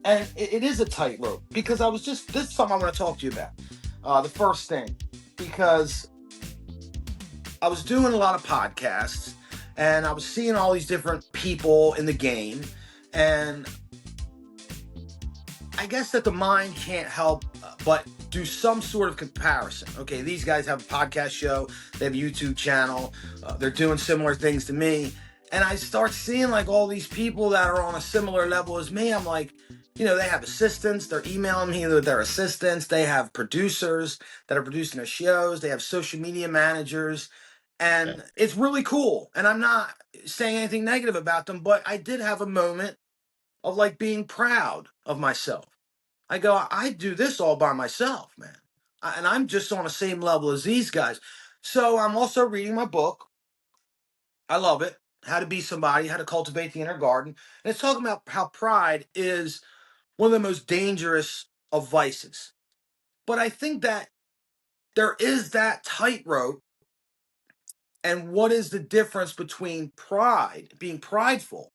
And it is a tightrope because this is something I want to talk to you about. The first thing, because I was doing a lot of podcasts and I was seeing all these different people in the game. And I guess that the mind can't help but do some sort of comparison. Okay, these guys have a podcast show, they have a YouTube channel, they're doing similar things to me. And I start seeing like all these people that are on a similar level as me. I'm like, they have assistants, they're emailing me with their assistants, they have producers that are producing their shows, they have social media managers, and it's really cool. And I'm not saying anything negative about them, but I did have a moment of like being proud of myself. I go, I do this all by myself, man. And I'm just on the same level as these guys. So I'm also reading my book. I love it. How to Be Somebody, How to Cultivate the Inner Garden. And it's talking about how pride is one of the most dangerous of vices. But I think that there is that tightrope. And what is the difference between pride, being prideful,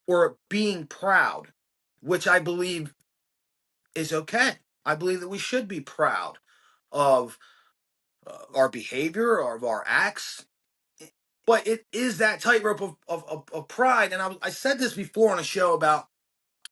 or being proud, which I believe is okay. I believe that we should be proud of our behavior or of our acts. But it is that tightrope of pride. And I said this before on a show about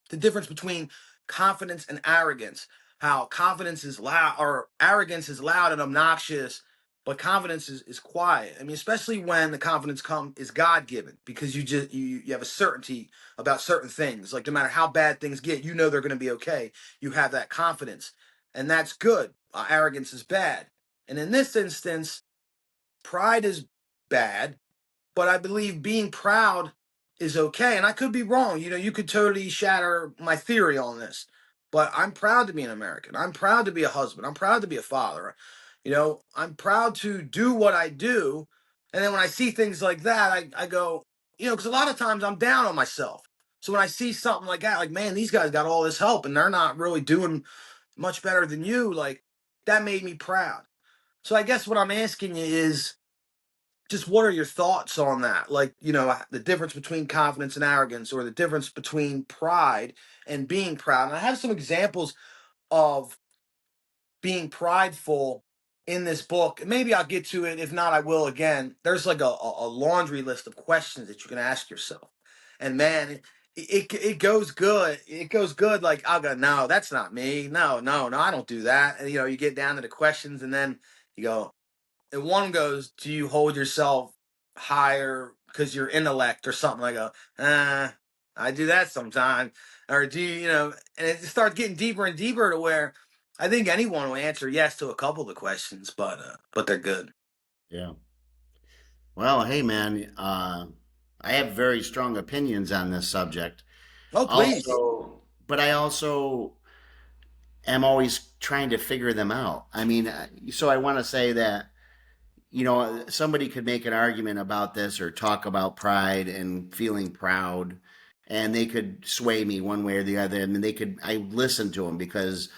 the difference between confidence and arrogance. How confidence is loud or arrogance is loud and obnoxious, but confidence is quiet. I mean, especially when the confidence is God given, because you have a certainty about certain things. Like no matter how bad things get, they're going to be okay. You have that confidence, and that's good. Arrogance is bad, and in this instance, pride is bad, but I believe being proud is okay. And I could be wrong. You could totally shatter my theory on this. But I'm proud to be an American. I'm proud to be a husband. I'm proud to be a father. I'm proud to do what I do. And then when I see things like that, I go, because a lot of times I'm down on myself. So when I see something like that, like, man, these guys got all this help and they're not really doing much better than you, like, that made me proud. So I guess what I'm asking you is, just what are your thoughts on that? Like, the difference between confidence and arrogance, or the difference between pride and being proud. And I have some examples of being prideful in this book. And maybe I'll get to it. If not, I will again. There's like a laundry list of questions that you can ask yourself. And man, it goes good. It goes good. Like, I'll go, no, that's not me. No, no, no, I don't do that. And, you get down to the questions and then you go, and one goes, do you hold yourself higher because your intellect or something? I go, I do that sometimes. Or do and it starts getting deeper and deeper to where I think anyone will answer yes to a couple of the questions, but they're good. Yeah. Well, hey, man, I have very strong opinions on this subject. Oh, please. But I also am always trying to figure them out. I mean, so I want to say that, somebody could make an argument about this or talk about pride and feeling proud, and they could sway me one way or the other. And I listen to them because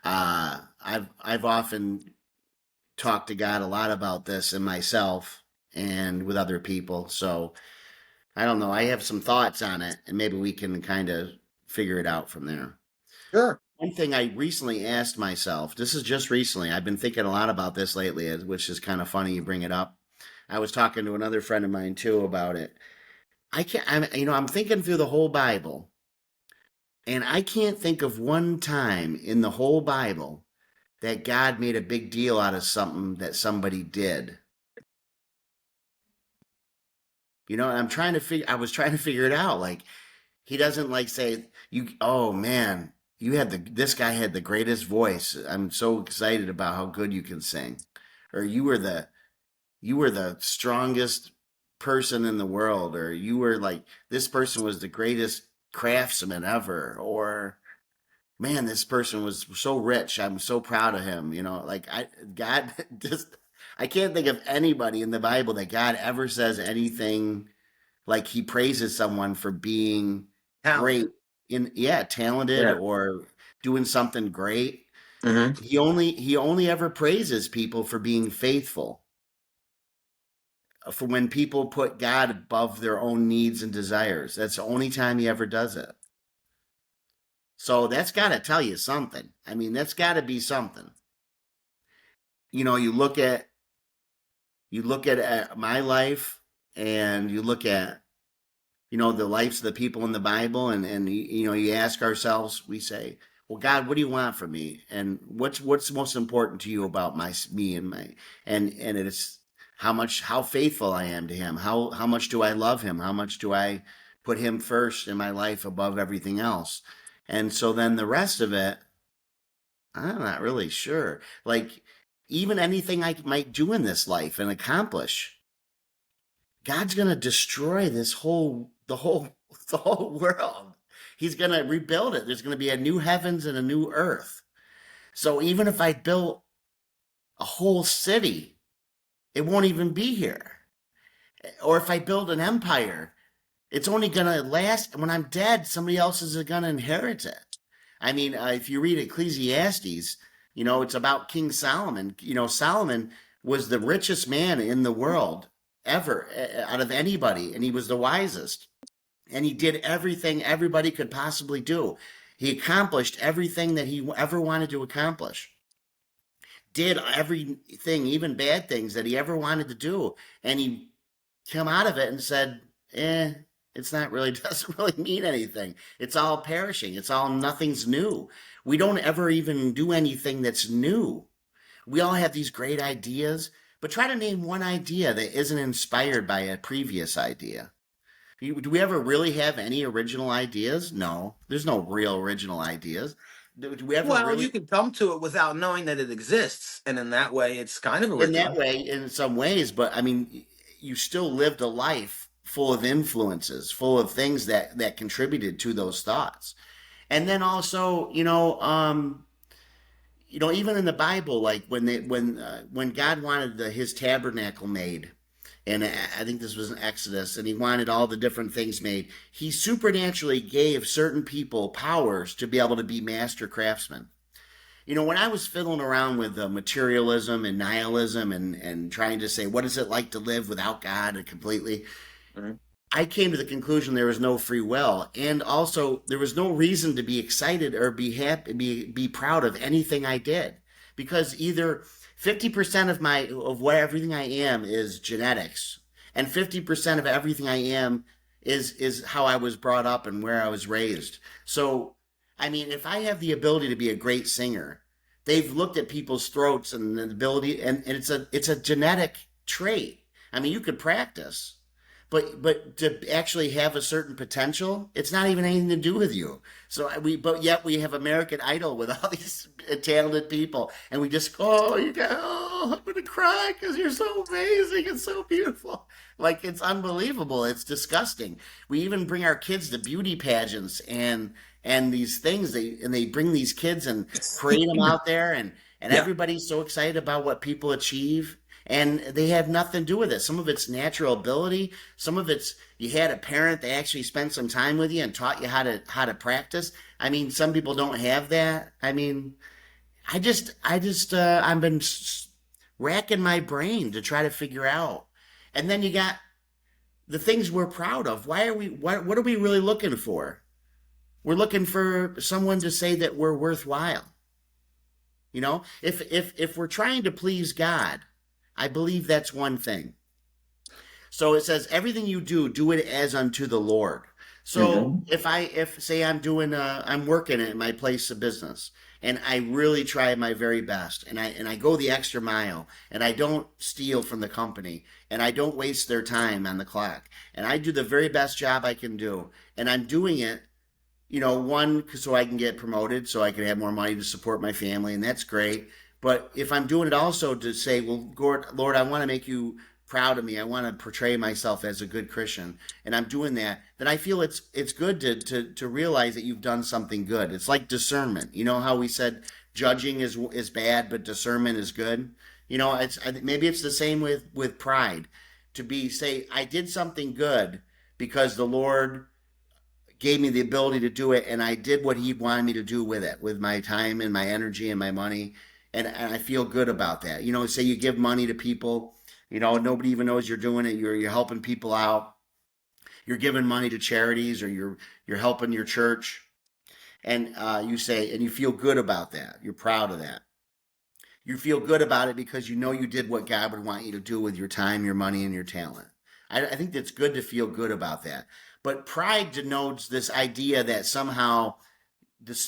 I've often talked to God a lot about this and myself and with other people. So I don't know. I have some thoughts on it, and maybe we can kind of figure it out from there. Sure. One thing I recently asked myself, this is just recently, I've been thinking a lot about this lately, which is kind of funny you bring it up. I was talking to another friend of mine too about it. I'm thinking through the whole Bible, and I can't think of one time in the whole Bible that God made a big deal out of something that somebody did. I was trying to figure it out. Like, he doesn't like say, oh man, this guy had the greatest voice. I'm so excited about how good you can sing. Or you were the strongest person in the world. Or you were like, this person was the greatest craftsman ever. Or, man, this person was so rich. I'm so proud of him. God just, I can't think of anybody in the Bible that God ever says anything like he praises someone for being great Talented. talented Yeah. or doing something great. Hmm. He only ever praises people for being faithful. For when people put God above their own needs and desires. That's the only time he ever does it. So that's got to tell you something. I mean, that's got to be something. You know, you look at my life, and you look at, the lives of the people in the Bible, and you ask ourselves, we say, well, God, what do you want from me? And what's most important to you about me and my, and it's how faithful I am to him. How much do I love him? How much do I put him first in my life above everything else? And so then the rest of it, I'm not really sure. Like, even anything I might do in this life and accomplish, God's gonna destroy the whole world. He's gonna rebuild it. There's gonna be a new heavens and a new earth. So even if I built a whole city, it won't even be here. Or if I build an empire, it's only gonna last when I'm dead. Somebody else is gonna inherit it. I mean, if you read Ecclesiastes, it's about King Solomon. Solomon was the richest man in the world ever, out of anybody, and he was the wisest. And he did everything everybody could possibly do. He accomplished everything that he ever wanted to accomplish. Did everything, even bad things, that he ever wanted to do. And he came out of it and said, it's not really, doesn't really mean anything. It's all perishing. Nothing's new. We don't ever even do anything that's new. We all have these great ideas, but try to name one idea that isn't inspired by a previous idea. Do we ever really have any original ideas? No, there's no real original ideas. Do we ever Well, really, you can come to it without knowing that it exists, and in that way, it's kind of in that original. way, in some ways, but I mean, you still lived a life full of influences, full of things that contributed to those thoughts. And then also, even in the Bible, like when God wanted his tabernacle made, and I think this was in Exodus, and he wanted all the different things made. He supernaturally gave certain people powers to be able to be master craftsmen. When I was fiddling around with materialism and nihilism, and trying to say, what is it like to live without God and completely, Mhm. I came to the conclusion there was no free will, and also there was no reason to be excited or be happy, be proud of anything I did, because either 50% of what everything I am is genetics, and 50% of everything I am is how I was brought up and where I was raised. So, I mean, if I have the ability to be a great singer, they've looked at people's throats and the ability, and it's a genetic trait. I mean, you could practice, but to actually have a certain potential, it's not even anything to do with you. But yet we have American Idol with all these talented people, and we just go, oh, I'm gonna cry because you're so amazing and so beautiful. Like, it's unbelievable. It's disgusting. We even bring our kids to beauty pageants and these things. They bring these kids and parade them out there, and Yeah. everybody's so excited about what people achieve, and they have nothing to do with it. Some of it's natural ability. Some of it's you had a parent that actually spent some time with you and taught you how to practice. I mean, some people don't have that. I mean, I've been racking my brain to try to figure out. And then you got the things we're proud of. What are we really looking for? We're looking for someone to say that we're worthwhile. If we're trying to please God, I believe that's one thing. So it says, everything you do, do it as unto the Lord. So Hmm. if say I'm working at my place of business, and I really try my very best, and I go the extra mile, and I don't steal from the company, and I don't waste their time on the clock, and I do the very best job I can do, and I'm doing it, one, so I can get promoted, so I can have more money to support my family, and that's great. But if I'm doing it also to say, well, Lord, I want to make you proud of me. I want to portray myself as a good Christian, and I'm doing that. Then I feel it's good to realize that you've done something good. It's like discernment. You know how we said judging is bad, but discernment is good. Maybe it's the same with pride. Say I did something good because the Lord gave me the ability to do it, and I did what he wanted me to do with it, with my time and my energy and my money, and I feel good about that. Say you give money to people, nobody even knows you're doing it. You're helping people out. You're giving money to charities, or you're helping your church, And you say, and you feel good about that. You're proud of that. You feel good about it because you know you did what God would want you to do with your time, your money, and your talent. I think that's good to feel good about that. But pride denotes this idea that somehow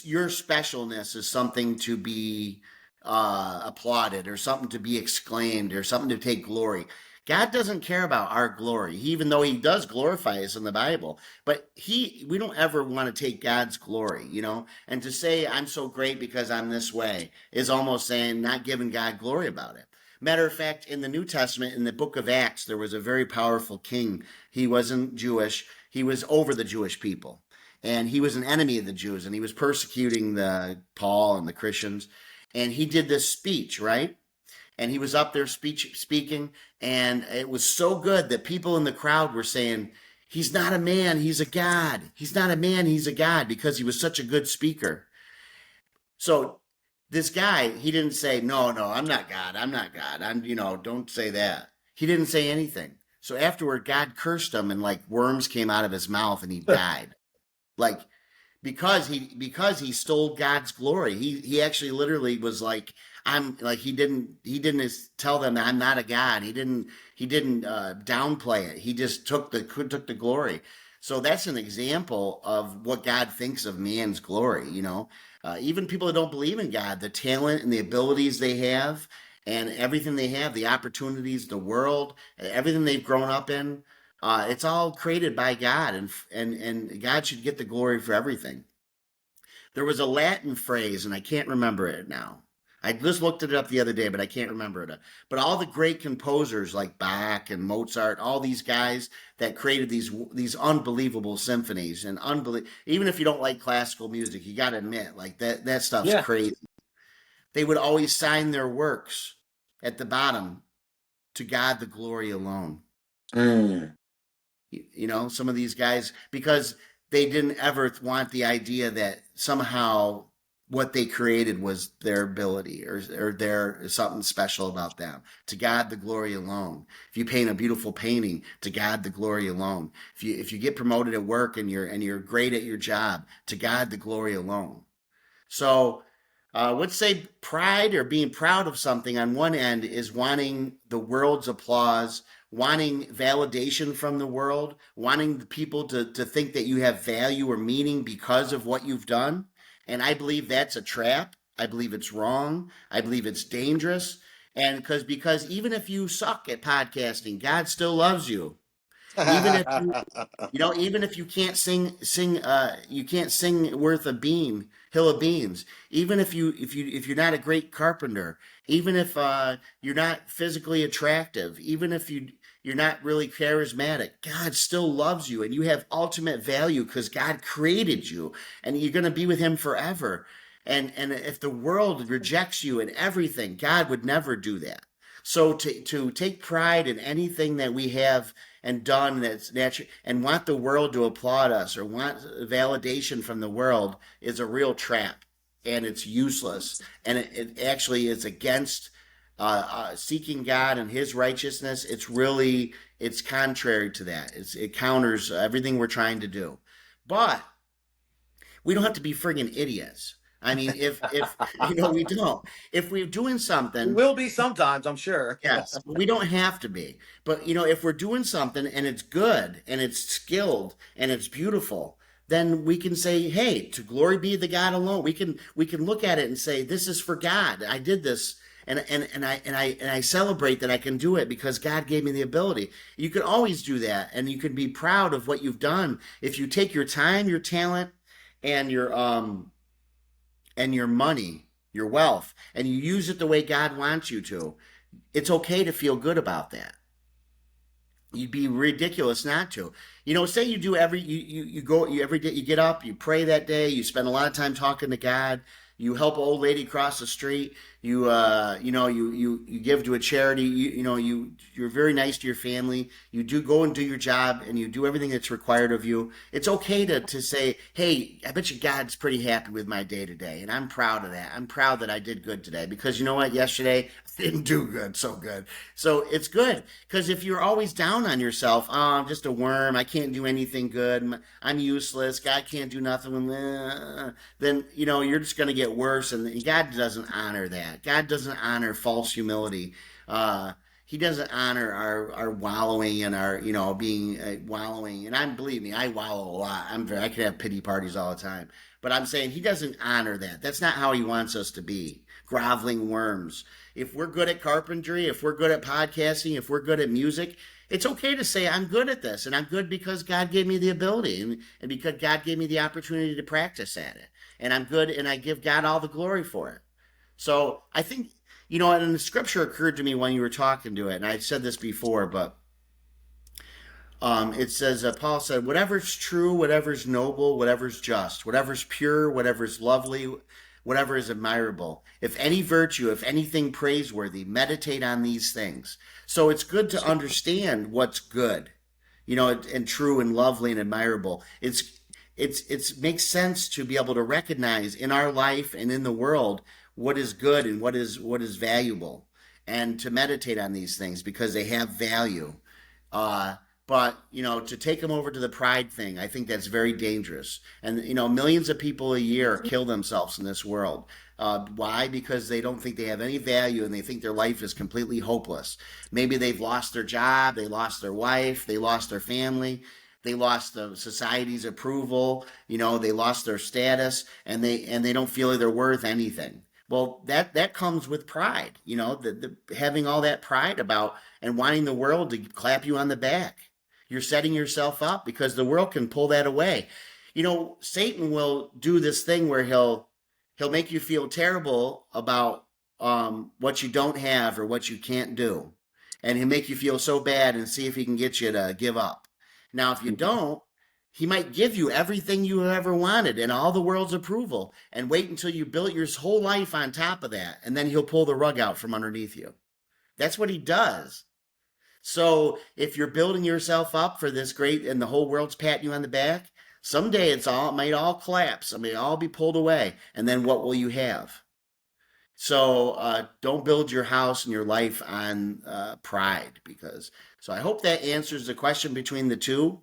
your specialness is something to be applauded, or something to be exclaimed, or something to take glory. God doesn't care about our glory, even though he does glorify us in the Bible. But we don't ever want to take God's glory, you know? And to say I'm so great because I'm this way is almost saying not giving God glory about it. Matter of fact, in the New Testament, in the book of Acts, there was a very powerful king. He wasn't Jewish. He was over the Jewish people, and he was an enemy of the Jews, and he was persecuting the Paul and the Christians. And he did this speech, right? And he was up there speaking, and it was so good that people in the crowd were saying, "He's not a man, he's a god. He's not a man, he's a god," because he was such a good speaker. So this guy, he didn't say, "No, no, I'm not God. I'm not God. Don't say that." He didn't say anything. So afterward, God cursed him, and like worms came out of his mouth, and he died. Like, because he stole God's glory. He actually literally was like, I'm like, he didn't tell them that I'm not a god. He didn't downplay it. He just took the glory. So that's an example of what God thinks of man's glory. Even people that don't believe in God, the talent and the abilities they have, and everything they have, the opportunities, the world, everything they've grown up in, it's all created by God, and God should get the glory for everything. There was a Latin phrase, and I can't remember it now. I just looked it up the other day, but I can't remember it. But all the great composers like Bach and Mozart, all these guys that created these unbelievable symphonies, and even if you don't like classical music, you got to admit, like that stuff's Yeah. crazy. They would always sign their works at the bottom, "To God the glory alone." Mm. Some of these guys, because they didn't ever want the idea that somehow what they created was their ability, or their something special about them. To God the glory alone. If you paint a beautiful painting, to God the glory alone. If you get promoted at work, and you're great at your job, to God the glory alone. So, let's say pride, or being proud of something, on one end is wanting the world's applause, wanting validation from the world, wanting the people to think that you have value or meaning because of what you've done. And I believe that's a trap. I believe it's wrong. I believe it's dangerous. And because even if you suck at podcasting, God still loves you. Even if even if you can't sing, you can't sing worth a bean, hill of beans. Even if you're not a great carpenter, even if you're not physically attractive, even if you're not really charismatic, God still loves you, and you have ultimate value because God created you, and you're going to be with Him forever. And if the world rejects you and everything, God would never do that. So to take pride in anything that we have and done that's natural, and want the world to applaud us, or want validation from the world, is a real trap, and it's useless, and it actually is against seeking God and His righteousness. It's contrary to that. It counters everything we're trying to do. But we don't have to be friggin' idiots. I mean, if we don't. If we're doing We something. will be sometimes, I'm sure. Yes, we don't have to be. But if we're doing something and it's good and it's skilled and it's beautiful, then we can say, "Hey, to glory be the God alone." We can look at it and say, "This is for God. I did this." And I celebrate that I can do it because God gave me the ability. You can always do that, and you can be proud of what you've done if you take your time, your talent, and your money, your wealth, and you use it the way God wants you to. It's okay to feel good about that. You'd be ridiculous not to. Say you do every you go you every day, you get up, you pray that day, you spend a lot of time talking to God, You help an old lady cross the street. You give to a charity. You're very nice to your family. You do go and do your job, and you do everything that's required of you. It's okay to say, hey, I bet you God's pretty happy with my day today, and I'm proud of that. I'm proud that I did good today because you know what? Yesterday I didn't do good, so good. So it's good because if you're always down on yourself, oh, I'm just a worm. I can't do anything good. I'm useless. God can't do nothing. Then you're just going to get worse, and God doesn't honor that. God doesn't honor false humility. He doesn't honor our wallowing and our being wallowing. And believe me, I wallow a lot. I could have pity parties all the time. But I'm saying he doesn't honor that. That's not how he wants us to be. Groveling worms. If we're good at carpentry, if we're good at podcasting, if we're good at music, it's okay to say I'm good at this, and I'm good because God gave me the ability, and because God gave me the opportunity to practice at it, and I'm good, and I give God all the glory for it. So I think and the scripture occurred to me when you were talking to it, and I said this before, but it says, Paul said, whatever's true, whatever's noble, whatever's just, whatever's pure, whatever's lovely, whatever is admirable, if any virtue, if anything praiseworthy, meditate on these things. So it's good to understand what's good, and true and lovely and admirable. It's makes sense to be able to recognize in our life and in the world what is good and what is valuable, and to meditate on these things because they have value. But to take them over to the pride thing, I think that's very dangerous. And millions of people a year kill themselves in this world. Why? Because they don't think they have any value and they think their life is completely hopeless. Maybe they've lost their job, they lost their wife, they lost their family, they lost the society's approval. They lost their status, and they don't feel like they're worth anything. Well, that comes with pride. Having all that pride about and wanting the world to clap you on the back. You're setting yourself up because the world can pull that away. Satan will do this thing where he'll make you feel terrible about what you don't have or what you can't do, and he'll make you feel so bad and see if he can get you to give up. Now, if you don't, he might give you everything you ever wanted and all the world's approval, and wait until you built your whole life on top of that, and then he'll pull the rug out from underneath you. That's what he does. So if you're building yourself up for this great and the whole world's patting you on the back, someday it might all collapse. I mean, all be pulled away. And then what will you have? So don't build your house and your life on pride, because. So I hope that answers the question between the two.